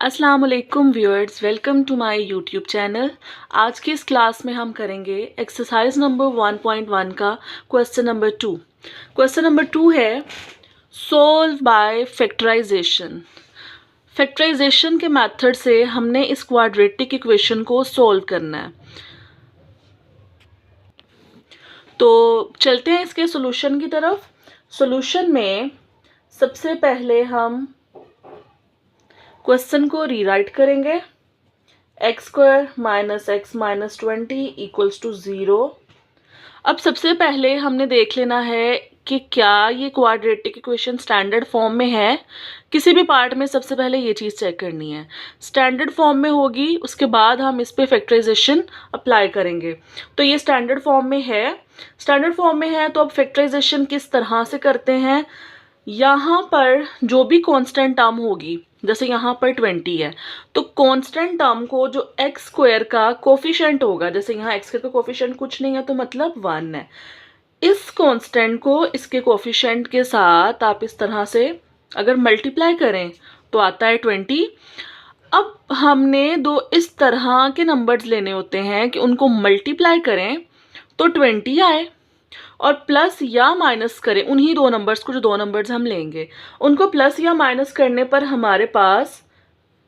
अस्सलाम वालेकुम viewers, welcome to my YouTube channel. आज की इस क्लास में हम करेंगे एक्सरसाइज नंबर 1.1 का क्वेश्चन नंबर 2। क्वेश्चन नंबर 2 है सोल्व बाय फैक्टराइजेशन। फैक्टराइजेशन के मेथड से हमने इस क्वाड्रेटिक इक्वेशन को सोल्व करना है। तो चलते हैं इसके सॉल्यूशन की तरफ। सॉल्यूशन में सबसे पहले हम क्वेश्चन को रीराइट करेंगे। x² - x - 20 equals to 0। अब सबसे पहले हमने देख लेना है कि क्या ये क्वाड्रेटिक इक्वेशन स्टैंडर्ड फॉर्म में है। किसी भी पार्ट में सबसे पहले ये चीज़ चेक करनी है। स्टैंडर्ड फॉर्म में होगी, उसके बाद हम इस पे फैक्टराइजेशन अप्लाई करेंगे। तो ये स्टैंडर्ड फॉर्म में है। स्टैंडर्ड फॉर्म में है तो अब फैक्टराइजेशन किस तरह से करते हैं। यहाँ पर जो भी कांस्टेंट टर्म होगी, जैसे यहाँ पर 20 है, तो कांस्टेंट टर्म को जो x² का कोफिशिएंट होगा, जैसे यहाँ x² का कोफिशिएंट कुछ नहीं है तो मतलब 1 है, इस कांस्टेंट को इसके कोफिशिएंट के साथ आप इस तरह से अगर मल्टीप्लाई करें तो आता है 20। अब हमने दो इस तरह के नंबर्स लेने होते हैं कि उनको मल्टीप्लाई करें तो 20 आए, और प्लस या माइनस करें उन्हीं दो नंबर्स को, जो दो नंबर्स हम लेंगे उनको प्लस या माइनस करने पर हमारे पास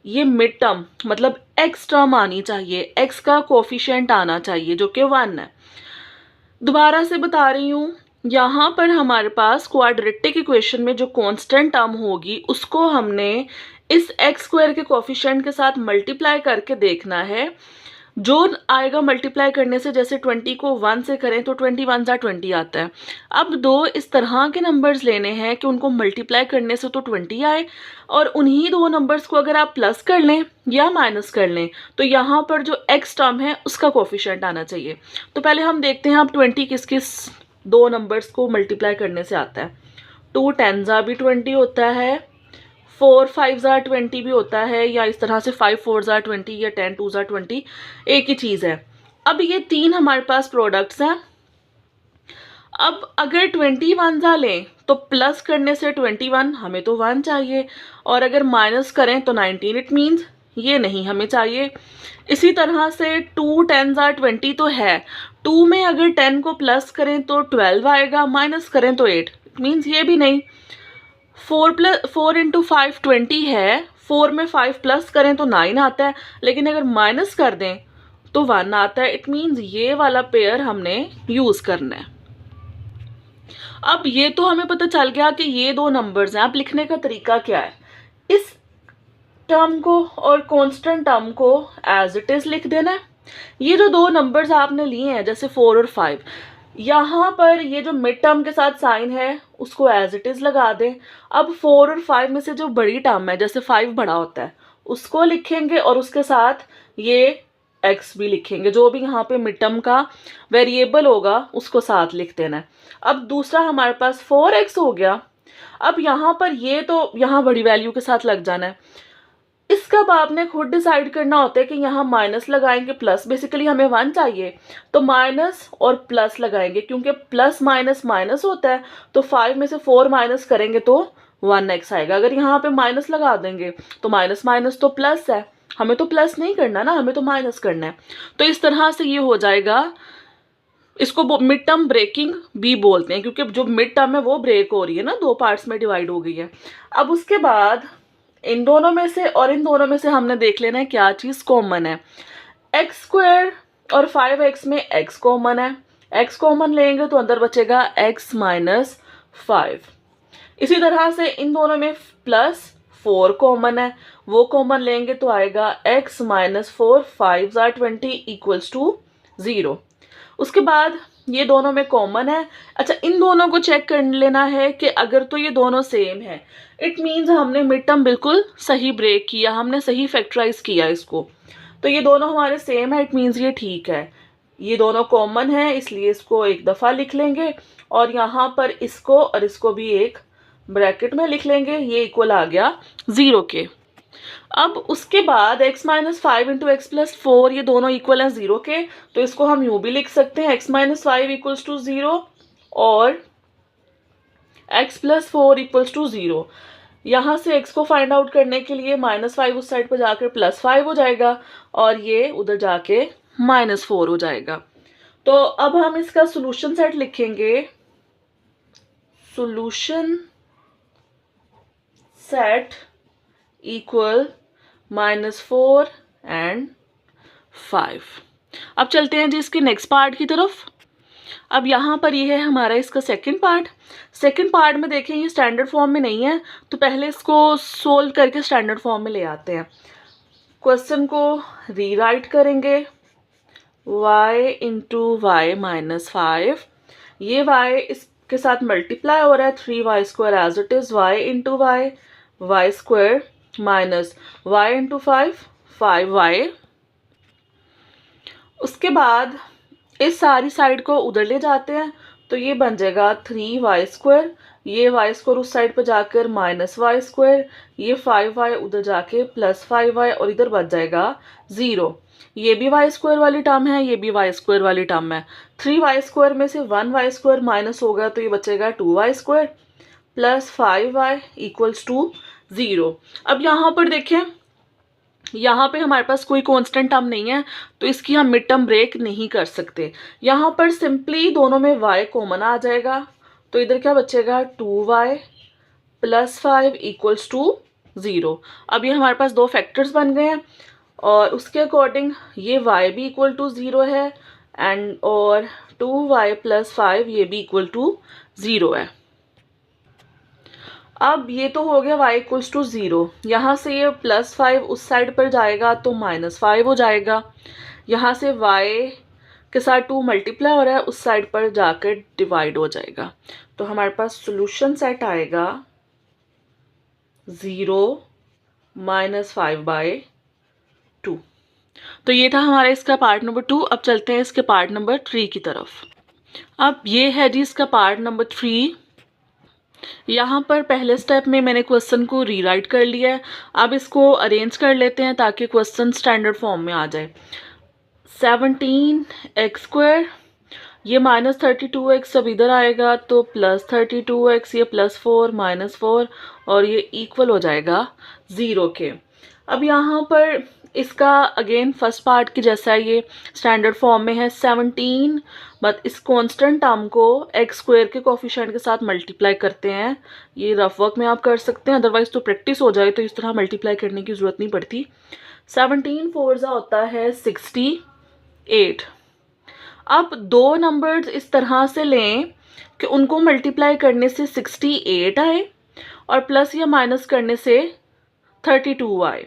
ये मिड टर्म मतलब x टर्म आनी चाहिए, x का कोफिशिएंट आना चाहिए जो कि 1 है। दोबारा से बता रही हूँ, यहाँ पर हमारे पास क्वाड्रेटिक इक्वेशन में जो कांस्टेंट टर्म होगी उसको हमने इस x² के कोफिशिएंट के साथ मल्टीप्लाई करके देखना है। जो आएगा मल्टीप्लाई करने से, जैसे 20 को 1 से करें तो 21 × 20 आता है। अब दो इस तरह के नंबर्स लेने हैं कि उनको मल्टीप्लाई करने से तो 20 आए, और उन्हीं दो नंबर्स को अगर आप प्लस कर लें या माइनस कर लें तो यहाँ पर जो x टर्म है उसका कोफिशिएंट आना चाहिए। तो पहले हम देखते हैं अब 20 किस किस दो नंबर्स को मल्टीप्लाई करने से आता है। 2 10 भी 20 होता है, 4 5 20 भी होता है, या इस तरह से 5 4 20 या 10 2 20, एक ही चीज़ है। अब ये तीन हमारे पास प्रोडक्ट्स हैं। अब अगर 21 लें तो प्लस करने से 21, हमें तो 1 चाहिए, और अगर माइनस करें तो 19, इट मीन्स ये नहीं हमें चाहिए। इसी तरह से 2 10 20 तो है, 2 में अगर 10 को प्लस करें तो 12 आएगा, माइनस करें तो 8, इट मीन्स ये भी नहीं। 4 × 5 20 है, 4 में 5 प्लस करें तो 9 आता है, लेकिन अगर माइनस कर दें तो 1 आता है, इट मीन्स ये वाला पेयर हमने यूज़ करना है। अब ये तो हमें पता चल गया कि ये दो नंबर्स हैं। अब लिखने का तरीका क्या है, इस टर्म को और कांस्टेंट टर्म को एज इट इज़ लिख देना है। ये जो दो नंबर्स आपने लिए हैं जैसे 4 और 5, यहाँ पर ये जो मिड टर्म के साथ साइन है उसको एज इट इज़ लगा दें। अब 4 और 5 में से जो बड़ी टर्म है, जैसे 5 बड़ा होता है, उसको लिखेंगे और उसके साथ ये x भी लिखेंगे। जो भी यहाँ पे मिड टर्म का वेरिएबल होगा उसको साथ लिख देना है। अब दूसरा हमारे पास 4x हो गया। अब यहाँ पर ये तो यहाँ बड़ी वैल्यू के साथ लग जाना है। इसका अब आपने खुद डिसाइड करना होता है कि यहाँ माइनस लगाएंगे प्लस, बेसिकली हमें 1 चाहिए तो माइनस और प्लस लगाएंगे, क्योंकि प्लस माइनस माइनस होता है, तो 5 में से 4 माइनस करेंगे तो 1x आएगा। अगर यहाँ पे माइनस लगा देंगे तो माइनस माइनस तो प्लस है, हमें तो प्लस नहीं करना ना, हमें तो माइनस करना है। तो इस तरह से ये हो जाएगा। इसको मिड टर्म ब्रेकिंग भी बोलते हैं, क्योंकि जो मिड टर्म है वो ब्रेक हो रही है ना, दो पार्ट्स में डिवाइड हो गई है। अब उसके बाद इन दोनों में से और इन दोनों में से हमने देख लेना है क्या चीज़ कॉमन है। x² और 5x में x कॉमन है, x कॉमन लेंगे तो अंदर बचेगा x - 5। इसी तरह से इन दोनों में प्लस 4 कॉमन है, वो कॉमन लेंगे तो आएगा x - 4 5 20 इक्वल्स टू 0। उसके बाद ये दोनों में कॉमन है। अच्छा, इन दोनों को चेक कर लेना है कि अगर तो ये दोनों सेम है, इट मीन्स हमने मिड टर्म बिल्कुल सही ब्रेक किया, हमने सही फैक्टराइज किया इसको। तो ये दोनों हमारे सेम है, इट मीन्स ये ठीक है। ये दोनों कॉमन है, इसलिए इसको एक दफ़ा लिख लेंगे, और यहाँ पर इसको और इसको भी एक ब्रैकेट में लिख लेंगे। ये इक्वल आ गया 0 के। अब उसके बाद x minus 5 into x plus 4 ये दोनों इक्वल हैं 0 के, तो इसको हम यूं भी लिख सकते हैं x माइनस 5 इक्वल्स टू 0 और x प्लस 4 इक्वल्स टू 0। यहाँ से x को फाइंड आउट करने के लिए -5 उस साइड पर जाकर +5 हो जाएगा और ये उधर जाके -4 हो जाएगा। तो अब हम इसका सोल्यूशन सेट लिखेंगे। Solution set equal -4 and 5। अब चलते हैं जी इसके नेक्स्ट पार्ट की तरफ। अब यहाँ पर ये है हमारा इसका सेकंड पार्ट। सेकंड पार्ट में देखें ये स्टैंडर्ड फॉर्म में नहीं है, तो पहले इसको सोल्व करके स्टैंडर्ड फॉर्म में ले आते हैं। क्वेश्चन को रीराइट करेंगे, y इंटू वाई माइनस 5, ये y इसके साथ मल्टीप्लाई हो रहा है 3y square as it is, y into y square minus y into 5y। उसके बाद इस सारी साइड को उधर ले जाते हैं, तो ये बन जाएगा 3y स्क्वायर, ये y स्क्वायर उस साइड पर जाकर -y स्क्वायर, ये 5y उधर जाके +5y और इधर बच जाएगा 0। ये भी y स्क्वायर वाली टर्म है, ये भी y स्क्वायर वाली टर्म है। 3y स्क्वायर में से 1y स्क्वायर माइनस होगा तो ये बचेगा 2y square plus 5y equals to 0। अब यहाँ पर देखें, यहाँ पे हमारे पास कोई कांस्टेंट टर्म नहीं है, तो इसकी हम मिड टर्म ब्रेक नहीं कर सकते। यहाँ पर सिंपली दोनों में y कॉमन आ जाएगा, तो इधर क्या बचेगा 2y प्लस 5 इक्वल्स टू 0। अब ये हमारे पास दो फैक्टर्स बन गए हैं और उसके अकॉर्डिंग ये y भी इक्वल टू 0 है एंड और 2y प्लस 5 ये भी इक्वल टू 0 है। अब ये तो हो गया y इक्वल्स टू 0, यहाँ से ये +5 उस साइड पर जाएगा तो -5 हो जाएगा। यहाँ से y के साथ 2 मल्टीप्लाई हो रहा है, उस साइड पर जाकर डिवाइड हो जाएगा। तो हमारे पास सोल्यूशन सेट आएगा 0 -5/2। तो ये था हमारा इसका पार्ट नंबर 2। अब चलते हैं इसके पार्ट नंबर 3 की तरफ। अब ये है जी इसका पार्ट नंबर 3। यहाँ पर पहले स्टेप में मैंने क्वेश्चन को रीराइट कर लिया है। अब इसको अरेंज कर लेते हैं ताकि क्वेश्चन स्टैंडर्ड फॉर्म में आ जाए। 17x², ये -32x अब इधर आएगा तो +32x, ये +4 -4 और ये इक्वल हो जाएगा 0 के। अब यहाँ पर इसका अगेन फर्स्ट पार्ट की जैसा ये स्टैंडर्ड फॉर्म में है 17, बट इस कांस्टेंट टर्म को x² के कोफिशिएंट के साथ मल्टीप्लाई करते हैं। ये रफ वर्क में आप कर सकते हैं, अदरवाइज तो प्रैक्टिस हो जाए तो इस तरह मल्टीप्लाई करने की ज़रूरत नहीं पड़ती। 17 4 होता है 68। अब दो नंबर्स इस तरह से लें कि उनको मल्टीप्लाई करने से 68 आए और प्लस या माइनस करने से 32 आए।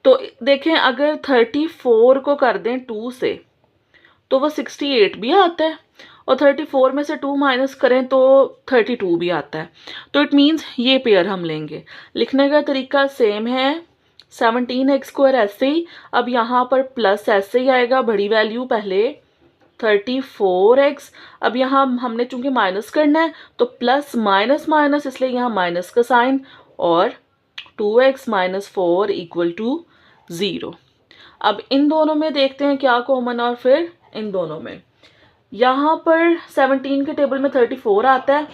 तो देखें अगर 34 को कर दें 2 से तो वो 68 भी आता है और 34 में से 2 माइनस करें तो 32 भी आता है। तो इट मीन्स ये पेयर हम लेंगे। लिखने का तरीका सेम है, 17x² ऐसे ही, अब यहाँ पर प्लस ऐसे ही आएगा, बड़ी वैल्यू पहले 34x। अब यहाँ हमने चूंकि माइनस करना है तो प्लस माइनस माइनस, इसलिए यहाँ माइनस का साइन और 2x - 4 इक्वल टू 0। अब इन दोनों में देखते हैं क्या कॉमन और फिर इन दोनों में। यहाँ पर 17 के टेबल में 34 आता है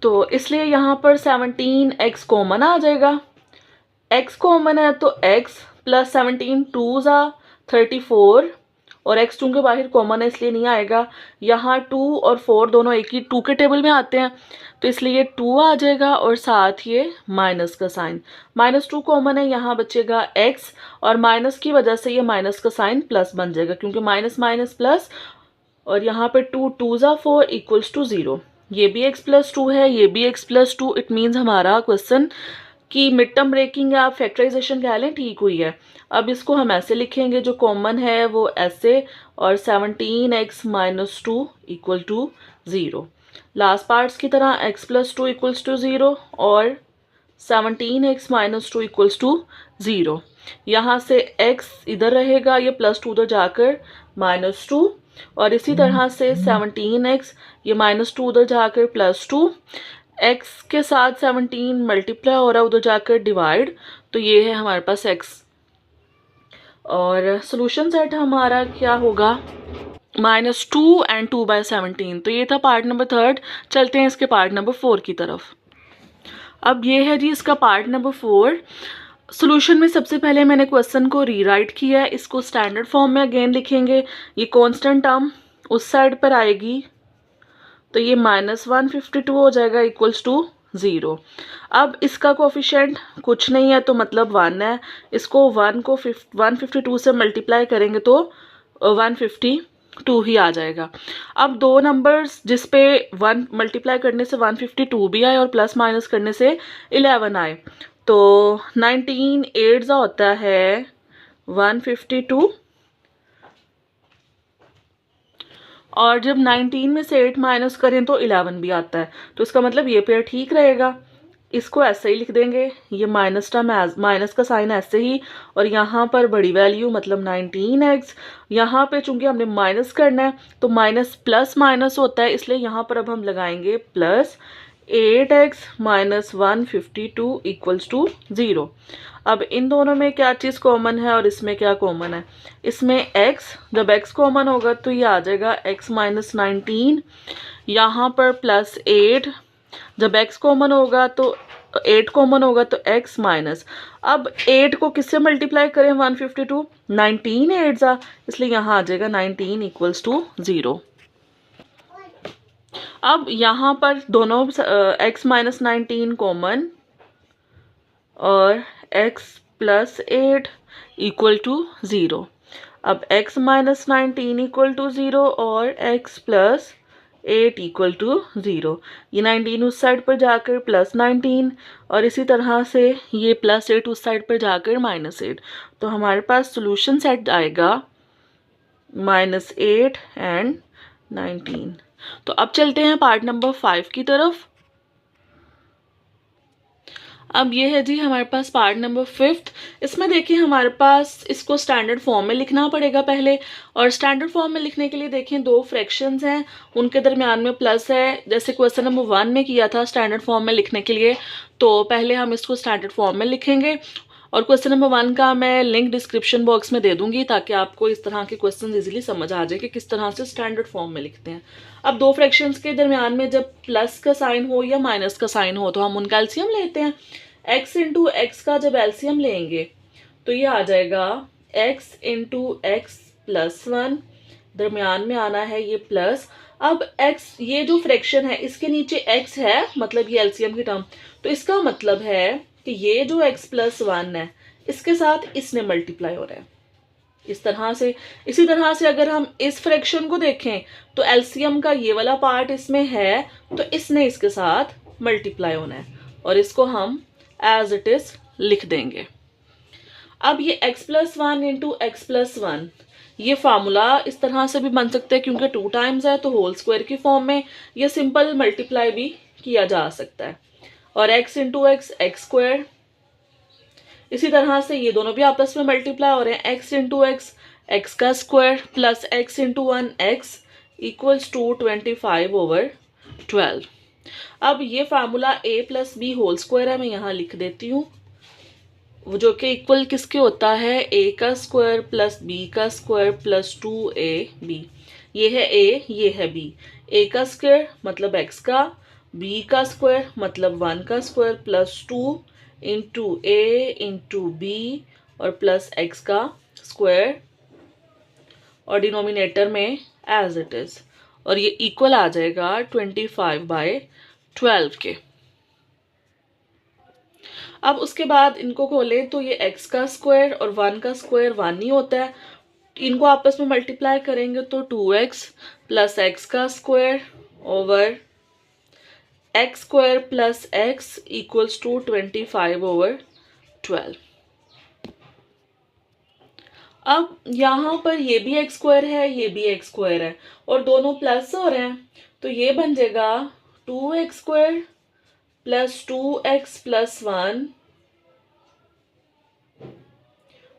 तो इसलिए यहाँ पर 17x कॉमन आ जाएगा। x कॉमन है तो x प्लस 17 2 = 34 और x चूंकि बाहर कॉमन है इसलिए नहीं आएगा। यहाँ 2 और 4 दोनों एक ही 2 के टेबल में आते हैं तो इसलिए 2 आ जाएगा और साथ ये माइनस का साइन। -2 कॉमन है, यहाँ बचेगा x और माइनस की वजह से ये माइनस का साइन प्लस बन जाएगा क्योंकि माइनस माइनस प्लस, और यहाँ पे 2 2 = 4 इक्वल्स टू 0। ये भी x + 2 है, ये भी x + 2। इट मीन्स हमारा क्वेश्चन की मिड टर्म ब्रेकिंग या फैक्टराइजेशन कह लें ठीक हुई है। अब इसको हम ऐसे लिखेंगे, जो कॉमन है वो ऐसे, और 17x - 2 equal to 0। Last parts की तरह x + 2 इक्वल्स टू 0 और 17x - 2 इक्वल्स टू 0। यहाँ से x इधर रहेगा, ये +2 उधर जाकर -2, और इसी तरह से 17x, ये -2 उधर जाकर +2 x के साथ 17 मल्टीप्लाई हो रहा है, उधर जाकर डिवाइड, तो ये है हमारे पास x। और सोल्यूशन सेट हमारा क्या होगा, -2 एंड 2/17। तो ये था पार्ट नंबर 3। चलते हैं इसके पार्ट नंबर 4 की तरफ। अब ये है जी इसका पार्ट नंबर 4। सोल्यूशन में सबसे पहले मैंने क्वेश्चन को रीराइट किया है, इसको स्टैंडर्ड फॉर्म में अगेन लिखेंगे। ये कांस्टेंट टर्म उस साइड पर आएगी, तो ये -152 हो जाएगा इक्वल्स टू 0। अब इसका कोफिशिएंट कुछ नहीं है, तो मतलब 1 है। इसको 1 को 152 से मल्टीप्लाई करेंगे तो 152 ही आ जाएगा। अब दो नंबर्स जिस पे 1 मल्टीप्लाई करने से 152 भी आए और प्लस माइनस करने से 11 आए, तो 19 8 होता है 152, और जब 19 में से 8 माइनस करें तो 11 भी आता है। तो इसका मतलब ये पेयर ठीक रहेगा। इसको ऐसे ही लिख देंगे, ये माइनस टर्म माइनस का साइन ऐसे ही, और यहाँ पर बड़ी वैल्यू मतलब 19x। यहाँ पे चूंकि हमने माइनस करना है तो माइनस प्लस माइनस होता है, इसलिए यहाँ पर अब हम लगाएंगे plus 8x minus 152 equals to 0। अब इन दोनों में क्या चीज़ कॉमन है और इसमें क्या कॉमन है, इसमें x, जब x कॉमन होगा तो ये आ जाएगा x माइनस 19, यहाँ पर प्लस 8, जब x कॉमन होगा तो 8 कॉमन होगा तो x माइनस, अब 8 को किससे मल्टीप्लाई करें 152, 19 8 जा, इसलिए यहाँ आ जाएगा 19 इक्वल्स टू 0। अब यहाँ पर दोनों x माइनस 19 कॉमन और x प्लस 8 इक्वल टू 0। अब x माइनस 19 इक्वल टू 0 और x प्लस 8 इक्वल टू 0। ये 19 उस साइड पर जाकर प्लस 19, और इसी तरह से ये प्लस 8 उस साइड पर जाकर -8। तो हमारे पास सोल्यूशन सेट आएगा -8 एंड 19। तो अब चलते हैं पार्ट नंबर 5 की तरफ। अब ये है जी हमारे पास पार्ट नंबर 5। इसमें देखिए हमारे पास इसको स्टैंडर्ड फॉर्म में लिखना पड़ेगा पहले, और स्टैंडर्ड फॉर्म में लिखने के लिए देखें दो फ्रैक्शंस हैं, उनके दरमियान में प्लस है। जैसे क्वेश्चन नंबर 1 में किया था स्टैंडर्ड फॉर्म में लिखने के लिए, तो पहले हम इसको स्टैंडर्ड फॉर्म में लिखेंगे, और क्वेश्चन नंबर 1 का मैं लिंक डिस्क्रिप्शन बॉक्स में दे दूंगी ताकि आपको इस तरह के क्वेश्चन इजीली समझ आ जाए कि किस तरह से स्टैंडर्ड फॉर्म में लिखते हैं। अब दो फ्रैक्शंस के दरमियान में जब प्लस का साइन हो या माइनस का साइन हो तो हम उनका एलसीएम लेते हैं। x इंटू एक्स का जब एलसीएम लेंगे तो ये आ जाएगा x इंटू एक्स प्लस 1, दरमियान में आना है ये प्लस। अब x, ये जो फ्रैक्शन है इसके नीचे x है, मतलब ये एलसीएम की टर्म, तो इसका मतलब है कि ये जो x प्लस 1 है इसके साथ इसने मल्टीप्लाई हो रहा है इस तरह से। इसी तरह से अगर हम इस फ्रैक्शन को देखें तो एलसीएम का ये वाला पार्ट इसमें है, तो इसने इसके साथ मल्टीप्लाई होना है, और इसको हम एज इट इज लिख देंगे। अब ये x plus 1 into x plus 1, ये फार्मूला इस तरह से भी बन सकता है क्योंकि 2 टाइम्स है तो होल स्क्वायर की फॉर्म में, ये सिंपल मल्टीप्लाई भी किया जा सकता है। और x into x x square, इसी तरह से ये दोनों भी आपस में मल्टीप्लाई हो रहे हैं, x इंटू एक्स एक्स का square plus x into 1 x equals to 25/12। अब ये formula a plus B whole square है, मैं यहाँ लिख देती हूँ, जो कि इक्वल किसके होता है a का स्क्वायर प्लस b का स्क्वायर प्लस 2ab। ये है a, ये है b। a का स्क्वायर मतलब x का, b का स्क्वायर मतलब 1 का square plus 2 into a into b और प्लस x का स्क्वायर, और डिनोमिनेटर में एज इट इज, और ये इक्वल आ जाएगा 25/12 के। अब उसके बाद इनको खोलें तो ये x का स्क्वायर और 1 का स्क्वायर 1 ही होता है, इनको आपस में मल्टीप्लाई करेंगे तो 2x प्लस एक्स का square over x square plus x equals to 25/12। अब यहाँ पर ये भी एक्स स्क्वायर है, ये भी एक्स स्क्वायर है, और दोनों प्लस हो रहे हैं, तो ये बन जाएगा 2x square plus 2x plus 1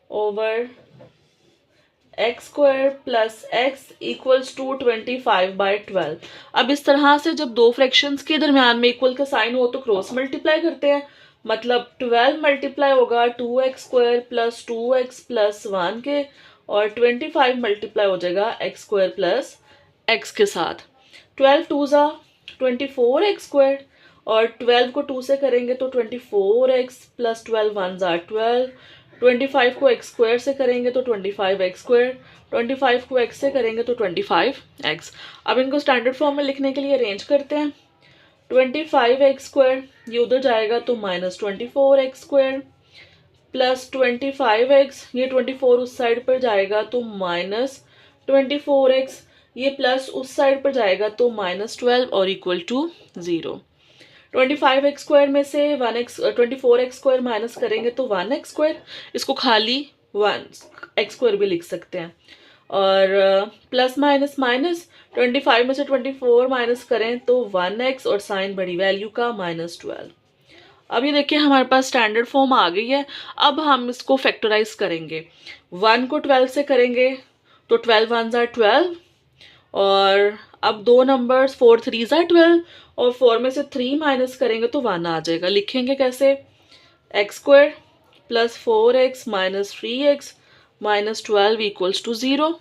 over x square plus x equals to 25/12। अब इस तरह से जब दो फ्रैक्शंस के दरमियान में इक्वल का साइन हो तो क्रॉस मल्टीप्लाई करते हैं, मतलब 12 मल्टीप्लाई होगा 2x square plus 2x plus 1 के, और 25 मल्टीप्लाई हो जाएगा x स्क्वायर प्लस x के साथ। 12 2 ज़ा 24x स्क्वायर, और 12 को 2 से करेंगे तो 24x प्लस 12 1 ज़ा 12। 25 को x स्क्वायर से करेंगे तो 25x स्क्वायर, 25 को x से करेंगे तो 25x। अब इनको स्टैंडर्ड फॉर्म में लिखने के लिए अरेंज करते हैं। 25x स्क्वायर ये उधर जाएगा तो minus 24x square plus 25x, ये 24 उस साइड पर जाएगा तो माइनस 24x, ये प्लस उस साइड पर जाएगा तो माइनस 12 और इक्वल टू 0। 25x स्क्वायर में से 24x स्क्वायर माइनस करेंगे तो 1x स्क्वायर, इसको खाली 1x स्क्वायर भी लिख सकते हैं, और प्लस माइनस माइनस 25 में से 24 माइनस करें तो 1x और साइन बड़ी वैल्यू का -12। अब ये देखिए हमारे पास स्टैंडर्ड फॉर्म आ गई है। अब हम इसको फैक्टराइज करेंगे। 1 को 12 से करेंगे तो 12 1 ज़ा 12, और अब दो नंबर्स 4 3 ज़ा 12, और 4 में से 3 माइनस करेंगे तो 1 आ जाएगा। लिखेंगे कैसे, x square plus 4x minus 3x minus 12 equals to 0।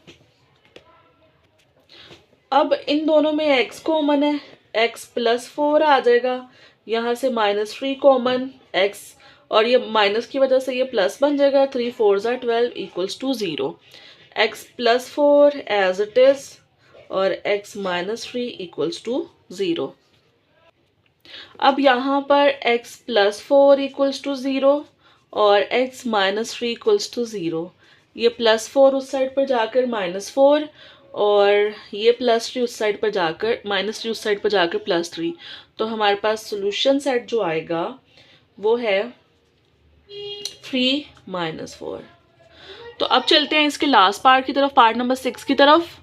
अब इन दोनों में x कॉमन है, x प्लस 4 आ जाएगा, यहाँ से -3 कॉमन x, और ये माइनस की वजह से ये प्लस बन जाएगा, 3 4 ज़ा 12 equals to 0। x plus 4 as it is, और x माइनस 3 इक्वल्स टू 0। अब यहाँ पर x प्लस 4 इक्वल्स टू 0 और x माइनस 3 इक्वल्स टू 0। ये प्लस 4 उस साइड पर जाकर -4, और ये प्लस 3 उस साइड पर जाकर -3 उस साइड पर जाकर +3। तो हमारे पास सोल्यूशन सेट जो आएगा वो है 3 -4। तो अब चलते हैं इसके लास्ट पार्ट की तरफ, पार्ट नंबर 6 की तरफ।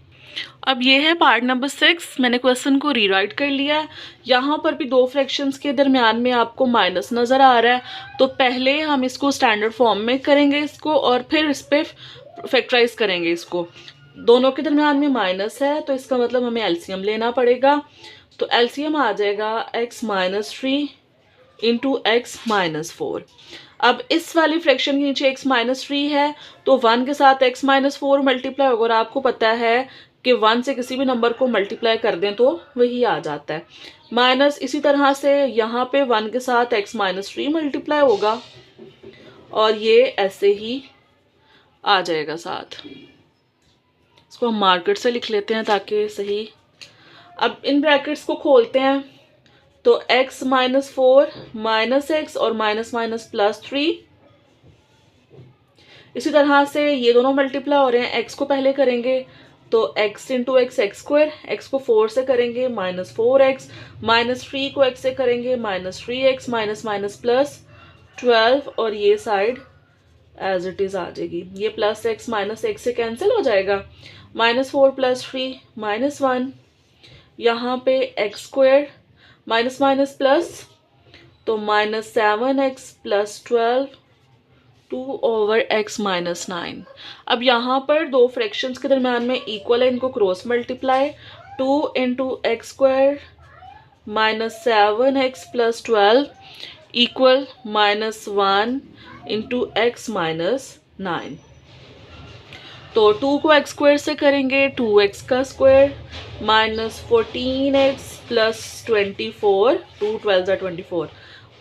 अब ये है पार्ट नंबर 6। मैंने क्वेश्चन को रीराइट कर लिया है। यहाँ पर भी दो फ्रैक्शंस के दरमियान में आपको माइनस नज़र आ रहा है, तो पहले हम इसको स्टैंडर्ड फॉर्म में करेंगे इसको, और फिर इस पर फैक्टराइज करेंगे इसको। दोनों के दरमियान में माइनस है तो इसका मतलब हमें एलसीएम लेना पड़ेगा। तो एलसीएम आ जाएगा x minus 3 into x minus 4। अब इस वाली फ्रैक्शन के नीचे x माइनस 3 है तो 1 के साथ x माइनस 4 मल्टीप्लाई होगा, और आपको पता है कि 1 से किसी भी नंबर को मल्टीप्लाई कर दें तो वही आ जाता है। माइनस इसी तरह से यहाँ पे 1 के साथ x माइनस 3 मल्टीप्लाई होगा, और ये ऐसे ही आ जाएगा साथ। इसको हम मार्कर से लिख लेते हैं ताकि सही। अब इन ब्रैकेट्स को खोलते हैं तो x माइनस 4 माइनस एक्स और माइनस माइनस +3। इसी तरह से ये दोनों मल्टीप्लाई हो रहे हैं। x को पहले करेंगे तो x into x x square, x को 4 से करेंगे -4x, -3 को x से करेंगे -3x, माइनस माइनस +12, और ये साइड एज इट इज़ आ जाएगी। ये +x माइनस x से कैंसिल हो जाएगा, -4 + 3 -1, यहाँ पे x square minus minus plus तो -7x + 12 2/x - 9। अब यहाँ पर दो फ्रैक्शंस के दरम्यान में इक्वल है, इनको cross multiply 2 into x square -7x + 12 equal -1 into x - 9। तो 2 को x स्क्वायर से करेंगे 2x का स्क्वायर -14x + 24, 2 12 = 24,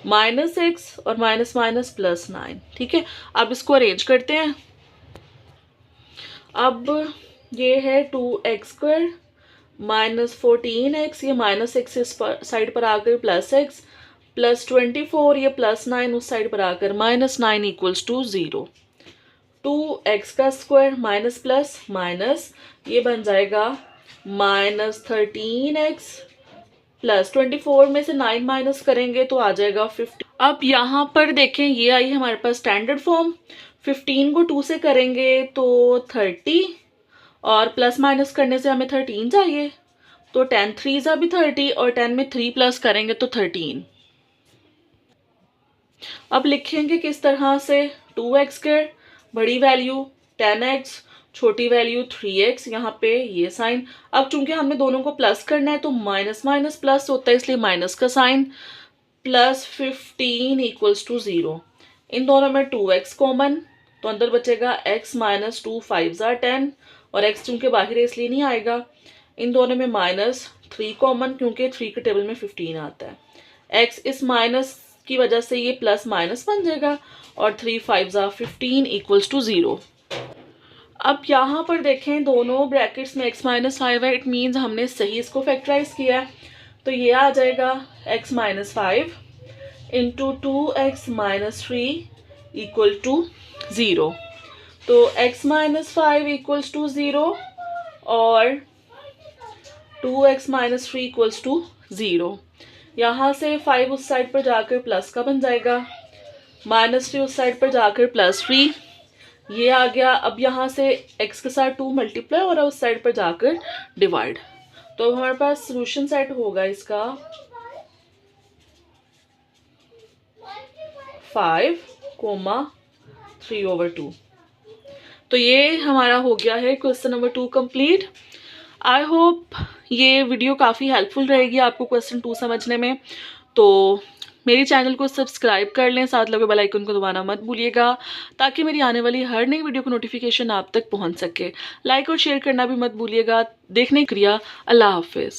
-x और माइनस माइनस +9। ठीक है, अब इसको अरेंज करते हैं। अब ये है 2x² -14x, ये -x इस साइड पर आकर +x +24, ये +9 उस साइड पर आकर -9 इक्वल्स टू 0। 2x का स्क्वायर माइनस प्लस माइनस, ये बन जाएगा -13x + 24 में से 9 माइनस करेंगे तो आ जाएगा 50। अब यहाँ पर देखें ये आई हमारे पास स्टैंडर्ड फॉर्म। 15 को 2 से करेंगे तो 30, और प्लस माइनस करने से हमें 13 चाहिए, तो 10 3 ज़ा भी 30, और 10 में 3 प्लस करेंगे तो 13। अब लिखेंगे किस तरह से, 2x² बड़ी वैल्यू 10x छोटी वैल्यू 3x, यहाँ पे ये साइन। अब चूंकि हमने दोनों को प्लस करना है तो माइनस माइनस प्लस होता है, इसलिए माइनस का साइन, प्लस 15 इक्वल्स टू 0। इन दोनों में 2x कॉमन, तो अंदर बचेगा x माइनस 2 5 ज़ा 10, और x चूंकि बाहर है इसलिए नहीं आएगा। इन दोनों में माइनस 3 कॉमन, क्योंकि 3 के टेबल में 15 आता है। x इस माइनस की वजह से ये प्लस माइनस बन जाएगा, और 3 5 ज़ा 15 इक्वल्स टू 0। अब यहाँ पर देखें दोनों ब्रैकेट्स में x माइनस 5 है, इट मीन्स हमने सही इसको फैक्टराइज किया है, तो ये आ जाएगा x minus 5 into 2x minus 3 equal to 0। तो x माइनस 5 इक्वल्स टू 0 और 2x माइनस 3 इक्वल्स टू 0। यहाँ से 5 उस साइड पर जाकर प्लस का बन जाएगा, माइनस 3 उस साइड पर जाकर प्लस 3, ये आ गया। अब यहाँ से x के साथ 2 मल्टीप्लाई और उस साइड पर जाकर डिवाइड, तो हमारे पास सोल्यूशन सेट होगा इसका 5,3/2। तो ये हमारा हो गया है question number 2 complete. I hope ये वीडियो काफ़ी हेल्पफुल रहेगी आपको क्वेश्चन 2 समझने में। तो मेरे चैनल को सब्सक्राइब कर लें, साथ लगे बेल आइकन को दबाना मत भूलिएगा, ताकि मेरी आने वाली हर नई वीडियो को नोटिफिकेशन आप तक पहुंच सके। लाइक और शेयर करना भी मत भूलिएगा। देखने के लिए अल्लाह हाफिज़।